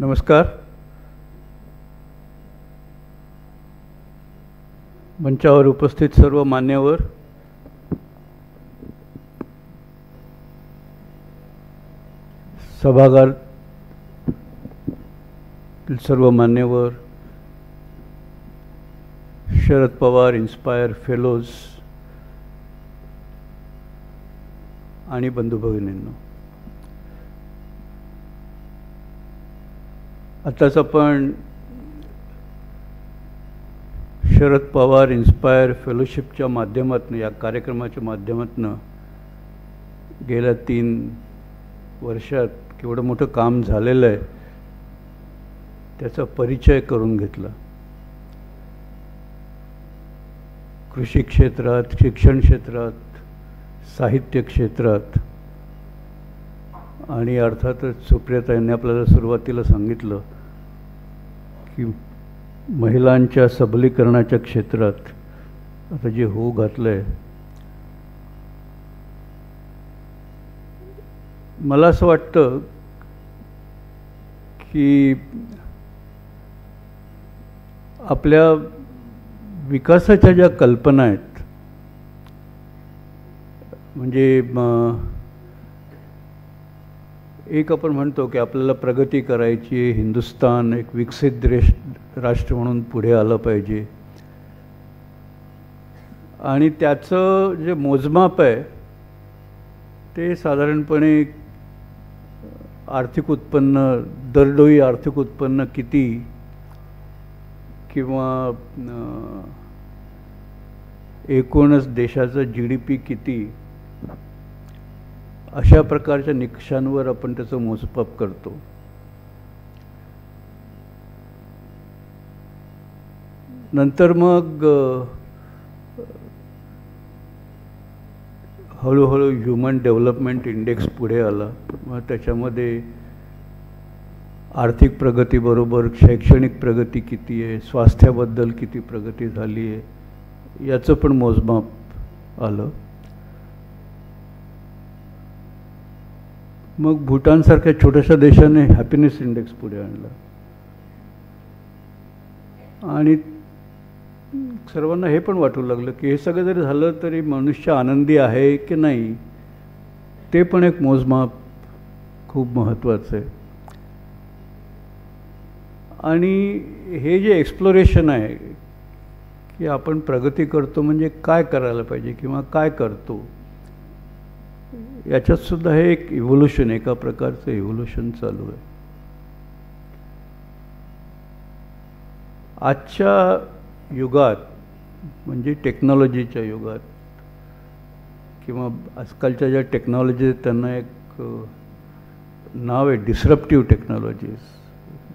नमस्कार. मंचावर उपस्थित सर्व मान्यवर, सभागृहातील सर्व मान्यवर, शरद पवार इन्स्पायर फेलोज आणि बंधू भगिनींनो, आताच आपण शरद पवार इन्स्पायर फेलोशिपच्या माध्यमातून, या कार्यक्रमाच्या माध्यमातून गेल्या 3 वर्षात केवढं मोठं काम झालेलं आहे त्याचा परिचय करून घेतला. कृषी क्षेत्रात, शिक्षण क्षेत्रात, साहित्य क्षेत्रात आणि अर्थातच सुप्रियाताईंनी आपल्याला सुरुवातीला सांगितलं की महिलांच्या सबलीकरणाच्या क्षेत्रात आता जे होऊ घातलंय, मला असं वाटतं की आपल्या विकासाच्या ज्या कल्पना आहेत, म्हणजे एक आपण म्हणतो की आपल्याला प्रगती करायची, हिंदुस्थान एक विकसित राष्ट्र म्हणून पुढे आलं पाहिजे, आणि त्याचं जे मोजमाप आहे ते साधारणपणे आर्थिक उत्पन्न, दरडोई आर्थिक उत्पन्न किती, किंवा एकूणच देशाचा GDP किती, अशा प्रकारच्या निकषांवर आपण त्याचं मोजमाप करतो. नंतर मग हळूहळू ह्युमन डेव्हलपमेंट इंडेक्स पुढे आला. मग त्याच्यामध्ये आर्थिक प्रगतीबरोबर शैक्षणिक प्रगती किती आहे, स्वास्थ्याबद्दल किती प्रगती झाली आहे, याचं पण मोजमाप आलं. मग भूटानसारख्या छोट्याशा देशाने हॅपीनेस इंडेक्स पुढे आणला आणि सर्वांना हे पण वाटू लागलं की हे सगळं जरी झालं तरी मनुष्य आनंदी आहे की नाही, ते पण एक मोजमाप खूप महत्त्वाचं आहे. आणि हे जे एक्सप्लोरेशन आहे की आपण प्रगती करतो म्हणजे काय करायला पाहिजे किंवा काय करतो, याच्यात सुद्धा हे एक इव्होल्यूशन, एका प्रकारचं इव्होल्यूशन चालू आहे. आजच्या युगात, म्हणजे टेक्नॉलॉजीच्या युगात, किंवा आजकालच्या ज्या टेक्नॉलॉजी आहेत त्यांना एक नाव आहे डिसरप्टिव्ह टेक्नॉलॉजीज.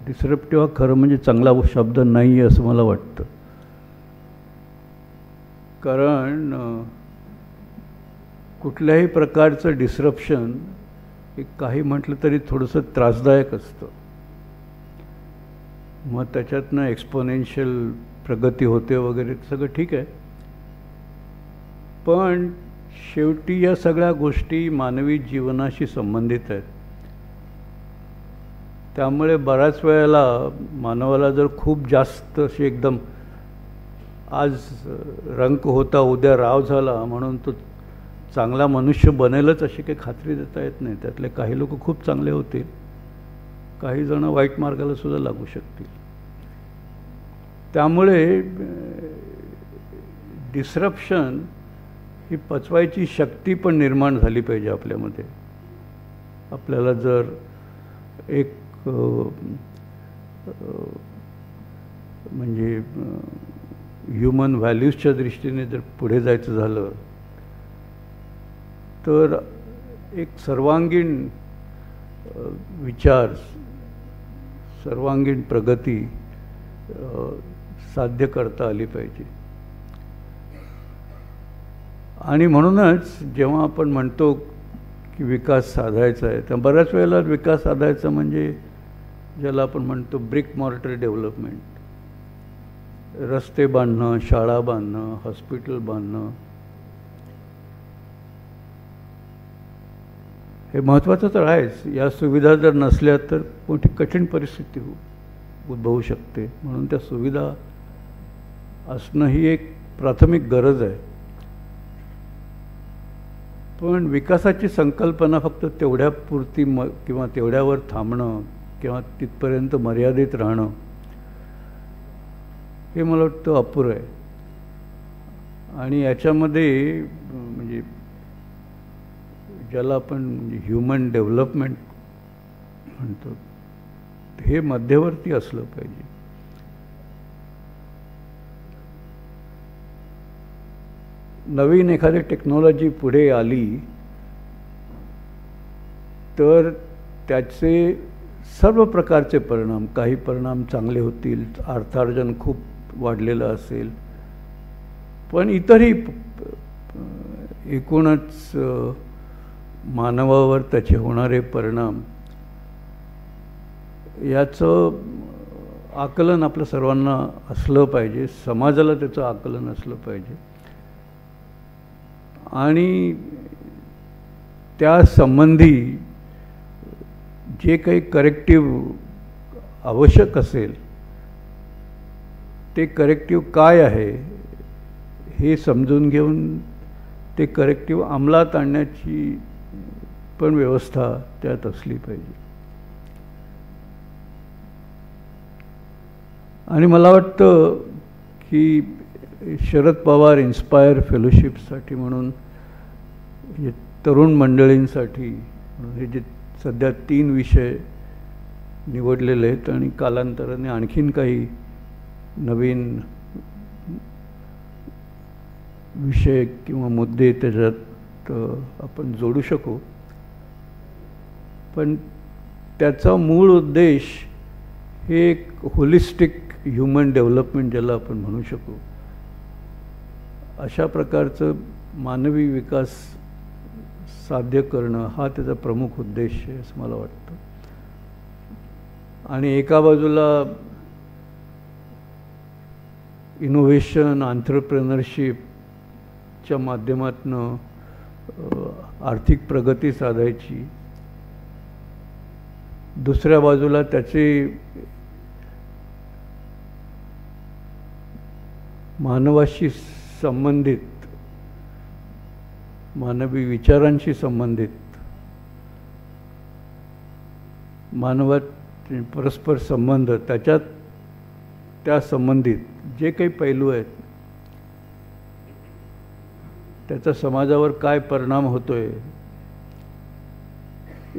डिसरप्टिव्ह हा खरं म्हणजे चांगला शब्द नाही आहे असं मला वाटतं, कारण कुठल्याही प्रकारचं डिसरप्शन एक काही म्हटलं तरी थोडंसं त्रासदायक असतं. मग त्याच्यातनं एक्सपोनेन्शियल प्रगती होते वगैरे सगळं ठीक आहे, पण शेवटी या सगळ्या गोष्टी मानवी जीवनाशी संबंधित आहेत. त्यामुळे बऱ्याच वेळेला मानवाला जर खूप जास्त अशी एकदम आज रंक होता उद्या राव झाला म्हणून तो चांगला मनुष्य बनेलच अशी काही खात्री देता येत नाही. त्यातले काही लोक खूप चांगले होतील, काही जण वाईट मार्गाला सुद्धा लागू शकतील. त्यामुळे डिसरप्शन ही पचवायची शक्ती पण निर्माण झाली पाहिजे आपल्यामध्ये. आपल्याला जर एक म्हणजे ह्युमन व्हॅल्यूजच्या दृष्टीने जर पुढे जायचं झालं तर एक सर्वांगीण विचार, सर्वांगीण प्रगती साध्य करता आली पाहिजे. आणि म्हणूनच जेव्हा आपण म्हणतो की विकास साधायचा आहे, तर बऱ्याच वेळेला विकास साधायचा म्हणजे ज्याला आपण म्हणतो ब्रिक मॉर्टर डेव्हलपमेंट, रस्ते बांधणं, शाळा बांधणं, हॉस्पिटल बांधणं, हे महत्त्वाचं तर आहेच. या सुविधा जर नसल्या तर मोठी कठीण परिस्थिती उद्भवू शकते. म्हणून त्या सुविधा असणं ही एक प्राथमिक गरज आहे. पण विकासाची संकल्पना फक्त तेवढ्यापुरती किंवा तेवढ्यावर थांबणं किंवा तिथपर्यंत मर्यादित राहणं हे मला वाटतं अपुरं आहे. आणि याच्यामध्ये म्हणजे ज्याला आपण ह्युमन डेव्हलपमेंट म्हणतो हे मध्यवर्ती असलं पाहिजे. नवीन एखादी टेक्नॉलॉजी पुढे आली तर त्याचे सर्व प्रकारचे परिणाम, काही परिणाम चांगले होतील, अर्थार्जन खूप वाढलेलं असेल, पण इतरही एकूणच मानवावर त्याचे होणारे परिणाम याचं आकलन आपलं सर्वांना असलं पाहिजे. समाजाला त्याचं आकलन असलं पाहिजे. आणि त्या संबंधी जे काही करेक्टिव्ह आवश्यक असेल ते करेक्टिव्ह काय आहे हे समजून घेऊन ते करेक्टिव्ह अंमलात आणण्याची पण व्यवस्था त्यात असली पाहिजे. आणि मला वाटतं की शरद पवार इन्स्पायर फेलोशिपसाठी म्हणून हे तरुण मंडळींसाठी हे जे सध्या 3 विषय निवडलेले आहेत आणि कालांतराने आणखीन काही नवीन विषय किंवा मुद्दे त्याच्यात आपण जोडू शकू. पण त्याचा मूळ उद्देश हे एक होलिस्टिक ह्युमन डेव्हलपमेंट ज्याला आपण म्हणू शकू अशा प्रकारचं मानवी विकास साध्य करणं हा त्याचा प्रमुख उद्देश आहे असं मला वाटतं. आणि एका बाजूला इनोव्हेशन, एंटरप्रेन्योरशिपच्या माध्यमातून आर्थिक प्रगती साधायची, दुसऱ्या बाजूला त्याचे मानवाशी संबंधित, मानवी विचारांशी संबंधित, मानवात परस्पर संबंध त्याच्यात त्या संबंधित जे काही पैलू आहेत त्याचा समाजावर काय परिणाम होतोय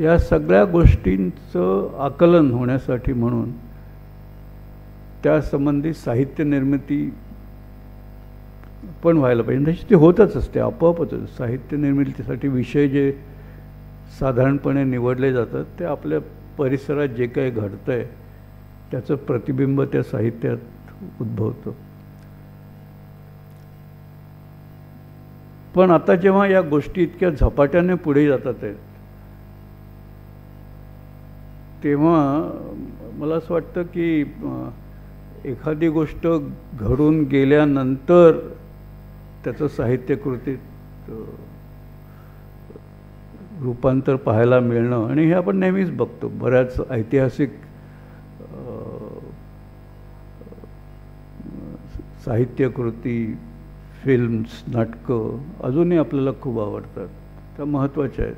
या सगळ्या गोष्टींचं आकलन होण्यासाठी म्हणून त्या संबंधित साहित्य निर्मिती पण व्हायला पाहिजे. तशी ते होतच असते, आपोआपच. साहित्य निर्मितीसाठी विषय जे साधारणपणे निवडले जातात ते आपल्या परिसरात जे काही घडतं आहे त्याचं प्रतिबिंब त्या साहित्यात उद्भवतं. पण आता जेव्हा या गोष्टी इतक्या झपाट्याने पुढे जातात आहेत तेव्हा मला असं वाटतं की एखादी गोष्ट घडून गेल्यानंतर त्याचं साहित्यकृतीत रूपांतर पाहायला मिळणं, आणि हे आपण नेहमीच बघतो. बऱ्याच ऐतिहासिक साहित्यकृती, फिल्म्स, नाटकं अजूनही आपल्याला खूप आवडतात, त्या महत्त्वाच्या आहेत.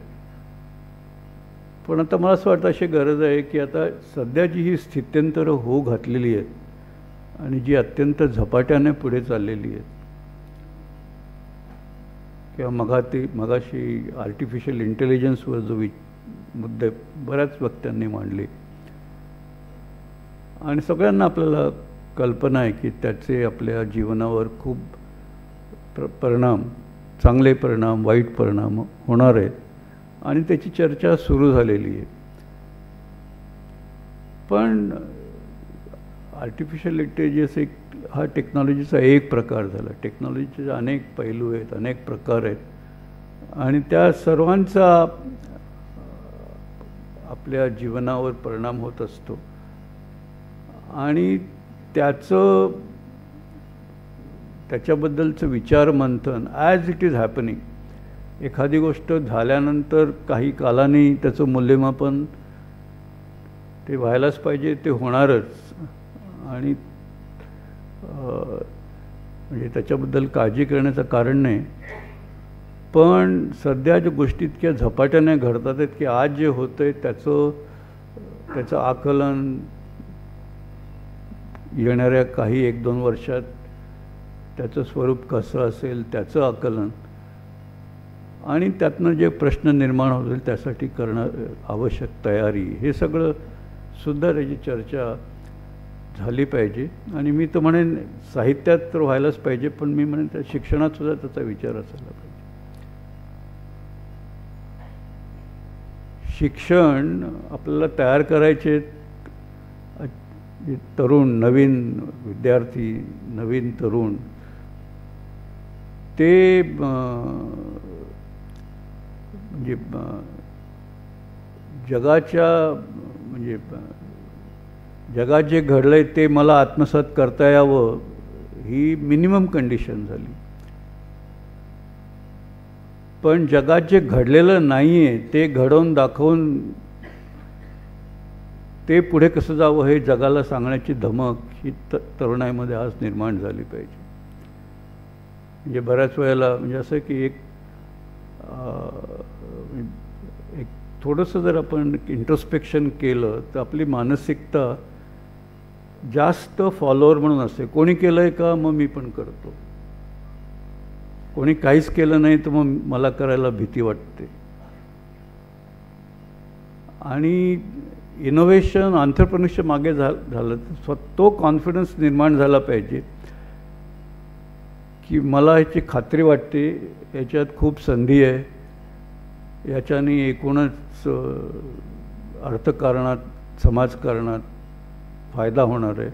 पण आता मला असं वाटतं अशी गरज आहे की आता सध्याची ही स्थित्यंतरं होऊ घातलेली आहेत आणि जी अत्यंत झपाट्याने पुढे चाललेली आहेत, किंवा मगाशी आर्टिफिशियल इंटेलिजन्सवर जो मुद्दे बऱ्याच वक्त्यांनी मांडले आणि सगळ्यांना आपल्याला कल्पना आहे की त्याचे आपल्या जीवनावर खूप परिणाम, चांगले परिणाम, वाईट परिणाम होणार आहेत आणि त्याची चर्चा सुरू झालेली आहे. पण आर्टिफिशियल इंटेलिजन्स हा टेक्नॉलॉजीचा एक प्रकार झाला. टेक्नॉलॉजीचे अनेक पैलू आहेत, अनेक प्रकार आहेत आणि त्या सर्वांचा आपल्या जीवनावर परिणाम होत असतो आणि त्याच्याबद्दलचं विचार मंथन ॲज इट इज हॅपनिंग एखादी गोष्ट झाल्यानंतर काही कालाने त्याचं मूल्यमापन ते व्हायलाच पाहिजे, ते होणारच. आणि म्हणजे त्याच्याबद्दल काळजी करण्याचं कारण नाही. पण सध्या ज्या गोष्टी इतक्या झपाट्याने घडतात आहेत की आज जे होतं आहे त्याचं आकलन येणाऱ्या काही 1-2 वर्षात त्याचं स्वरूप कसं असेल त्याचं आकलन आणि त्यातनं जे प्रश्न निर्माण होतील त्यासाठी करणं आवश्यक तयारी, हे सगळं सुद्धा त्याची चर्चा झाली पाहिजे. आणि मी तर म्हणेन साहित्यात तर व्हायलाच पाहिजे, पण मी म्हणेन त्या शिक्षणात सुद्धा त्याचा विचार असायला पाहिजे. शिक्षण आपल्याला तयार करायचे तरुण, नवीन विद्यार्थी, नवीन तरुण, ते म्हणजे म्हणजे जगात जे घडलं आहे ते मला आत्मसात करता यावं, ही मिनिमम कंडिशन झाली. पण जगात जे घडलेलं नाही आहे ते घडवून दाखवून ते पुढे कसं जावं हे जगाला सांगण्याची धमक ही तरुणाईमध्ये आज निर्माण झाली पाहिजे. म्हणजे बऱ्याच वेळेला म्हणजे असं की एक थोडंसं जर आपण इंट्रोस्पेक्शन केलं तर आपली मानसिकता जास्त फॉलोअर म्हणून असते. कोणी केलं आहे का, मग मी पण करतो. कोणी काहीच केलं नाही तर मग मला करायला भीती वाटते. आणि इनोव्हेशन, एंटरप्रेन्योरशिप मागे झालं तर तो कॉन्फिडन्स निर्माण झाला पाहिजे की मला याची खात्री वाटते, याच्यात खूप संधी आहे, याच्याने एकूणच अर्थकारणात, समाजकारणात फायदा होणार आहे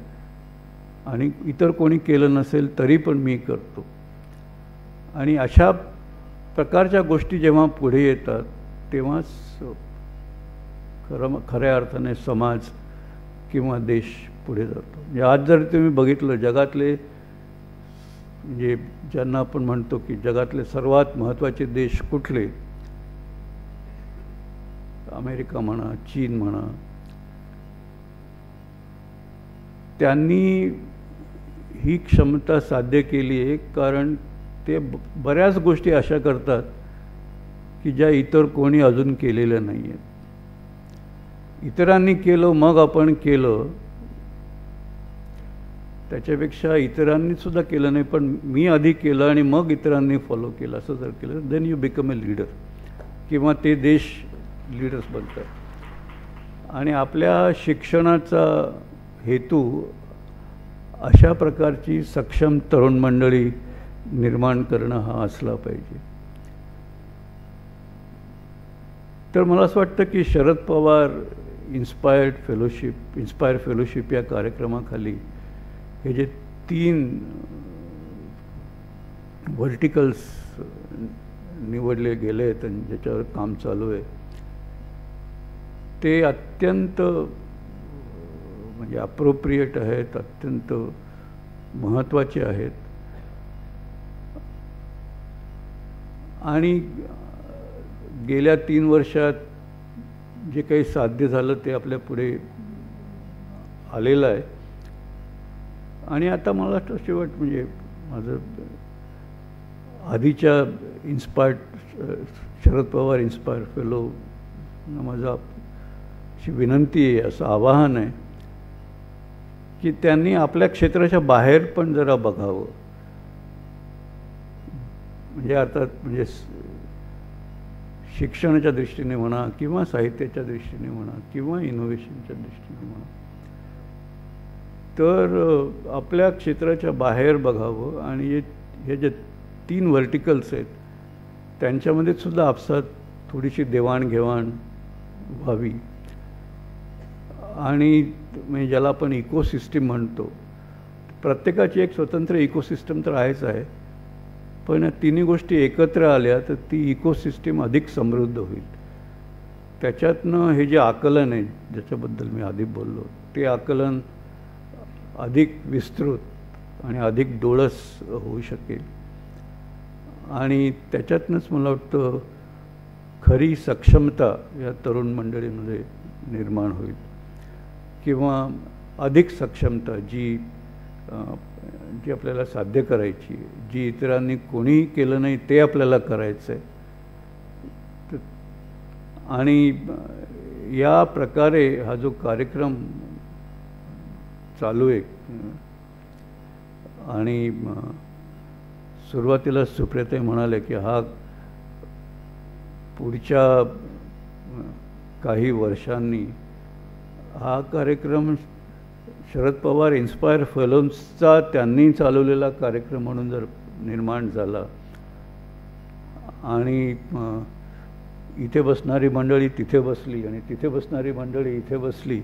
आणि इतर कोणी केलं नसेल तरी पण मी करतो. आणि अशा प्रकारच्या गोष्टी जेव्हा पुढे येतात तेव्हाच खऱ्या अर्थाने समाज किंवा देश पुढे जातो. म्हणजे आज जर तुम्ही बघितलं जगातले म्हणजे ज्यांना आपण म्हणतो की जगातले सर्वात महत्त्वाचे देश कुठले, अमेरिका म्हणा, चीन म्हणा, त्यांनी ही क्षमता साध्य केली आहे कारण ते बऱ्याच गोष्टी अशा करतात की ज्या इतर कोणी अजून केलेल्या नाही आहेत. इतरांनी केलं मग आपण केलं त्याच्यापेक्षा इतरांनीसुद्धा केलं नाही पण मी आधी केलं आणि मग इतरांनी फॉलो केलं असं जर केलं then you become a leader किंवा ते देश लीडर्स बनतात. आणि आपल्या शिक्षणाचा हेतू अशा प्रकारची सक्षम तरुण मंडळी निर्माण करणं हा असला पाहिजे. तर मला असं वाटतं की शरद पवार इन्स्पायर फेलोशिप या कार्यक्रमाखाली हे जे 3 व्हर्टिकल्स निवडले गेले आहेत आणि ज्याच्यावर काम चालू आहे ते अत्यंत म्हणजे अप्रोप्रिएट आहेत, अत्यंत महत्त्वाचे आहेत. आणि गेल्या 3 वर्षात जे काही साध्य झालं ते आपल्या पुढे आलेलं आहे. आणि आता मला शेवट म्हणजे माझं आधीच्या शरद पवार इन्स्पायर फेलो माझा अशी विनंती आहे, असं आवाहन आहे की त्यांनी आपल्या क्षेत्राच्या बाहेर पण जरा बघावं. म्हणजे अर्थात म्हणजे शिक्षणाच्या दृष्टीने म्हणा किंवा साहित्याच्या दृष्टीने म्हणा किंवा इनोव्हेशनच्या दृष्टीने म्हणा, तर आपल्या क्षेत्राच्या बाहेर बघावं. आणि हे जे 3 व्हर्टिकल्स आहेत त्यांच्यामध्ये सुद्धा आपसात थोडीशी देवाणघेवाण व्हावी. आणि म्हणजे ज्याला आपण इकोसिस्टीम म्हणतो, प्रत्येकाची एक स्वतंत्र इकोसिस्टम तर आहेच आहे, पण या 3 गोष्टी एकत्र आल्या तर ती इकोसिस्टीम अधिक समृद्ध होईल. त्याच्यातनं हे जे आकलन आहे ज्याच्याबद्दल मी आधी बोललो ते आकलन अधिक विस्तृत आणि अधिक डोळस होऊ शकेल. आणि त्याच्यातनंच मला वाटतं खरी सक्षमता या तरुण मंडळीमध्ये निर्माण होईल, किंवा अधिक सक्षमता जी जी आपल्याला साध्य करायची, जी इतरांनी कोणीही केलं नाही ते आपल्याला करायचं आहे. आणि या प्रकारे हा जो कार्यक्रम चालू आहे, आणि सुरुवातीला सुप्रियाताई म्हणाले की हा पुढच्या काही वर्षांनी हा कार्यक्रम शरद पवार इन्स्पायर फेलोजचा त्यांनी चालवलेला कार्यक्रम म्हणून जर निर्माण झाला आणि इथे बसणारी मंडळी तिथे बसली आणि तिथे बसणारी मंडळी इथे बसली,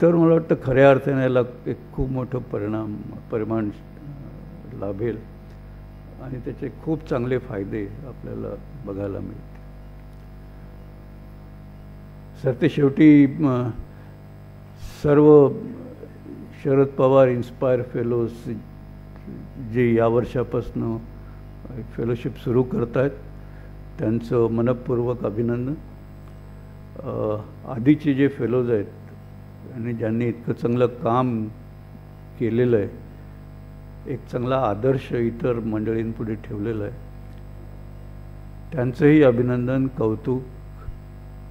तर मला वाटतं खऱ्या अर्थाने याला एक खूप मोठं परिमाण लाभेल आणि त्याचे खूप चांगले फायदे आपल्याला बघायला मिळतील. सरते शेवटी सर्व शरद पवार इन्स्पायर फेलोज जे या वर्षापासून फेलोशिप सुरू करत आहेत त्यांचं मनपूर्वक अभिनंदन. आधीचे जे फेलोज आहेत आणि ज्यांनी इतकं चांगलं काम केलेलं आहे, एक चांगला आदर्श इतर मंडळींपुढे ठेवलेला आहे, त्यांचंही अभिनंदन, कौतुक,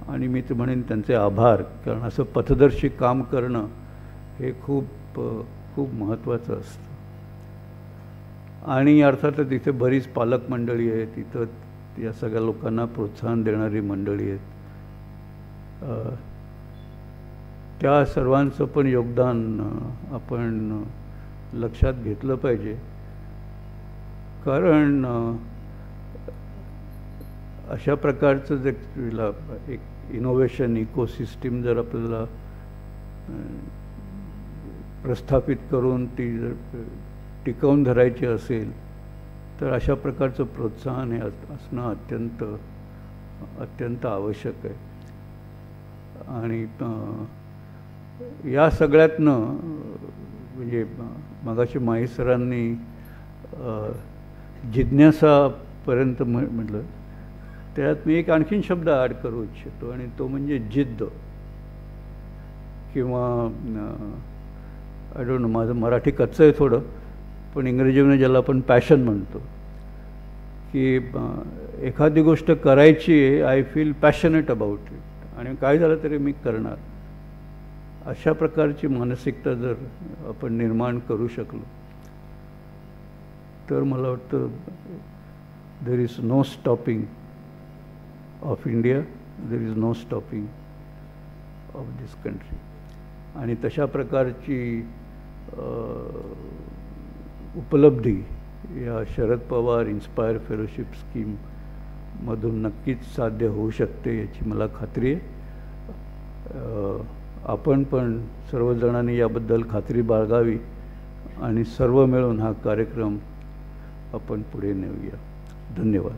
आणि मी तर म्हणेन त्यांचे आभार. कारण असं पथदर्शी काम करणं हे खूप खूप महत्त्वाचं असतं. आणि अर्थातच तिथे बरीच पालक मंडळी आहे, तिथं या सगळ्या लोकांना प्रोत्साहन देणारी मंडळी आहेत. त्या सर्वांचं पण योगदान आपण लक्षात घेतलं पाहिजे. कारण अशा प्रकारचं जे एक इनोव्हेशन इकोसिस्टीम जर आपल्याला प्रस्थापित करून ती जर टिकवून धरायची असेल तर अशा प्रकारचं प्रोत्साहन हे असणं अत्यंत आवश्यक आहे. आणि या सगळ्यातनं म्हणजे मगाशी माही सरांनी जिज्ञासापर्यंत म्हटलं, त्यात मी एक आणखीन शब्द ॲड करू इच्छितो आणि तो म्हणजे जिद्द, किंवा आय डोंट नो, माझं मराठी कच्चं आहे थोडं, पण इंग्रजीमध्ये ज्याला आपण पॅशन म्हणतो, की एखादी गोष्ट करायची आहे, I feel passionate about it, आणि काय झालं तरी मी करणार, अशा प्रकारची मानसिकता जर आपण निर्माण करू शकलो तर मला वाटतं there is no stopping of India, there is no stopping of this country. आणि तशा प्रकारची उपलब्धी या शरद पवार इन्स्पायर फेलोशिप स्कीममधून नक्कीच साध्य होऊ शकते याची मला खात्री आहे. आपण पण सर्वजणांनी याबद्दल खात्री बाळगावी आणि सर्व मिळून हा कार्यक्रम आपण पुढे नेऊया. धन्यवाद.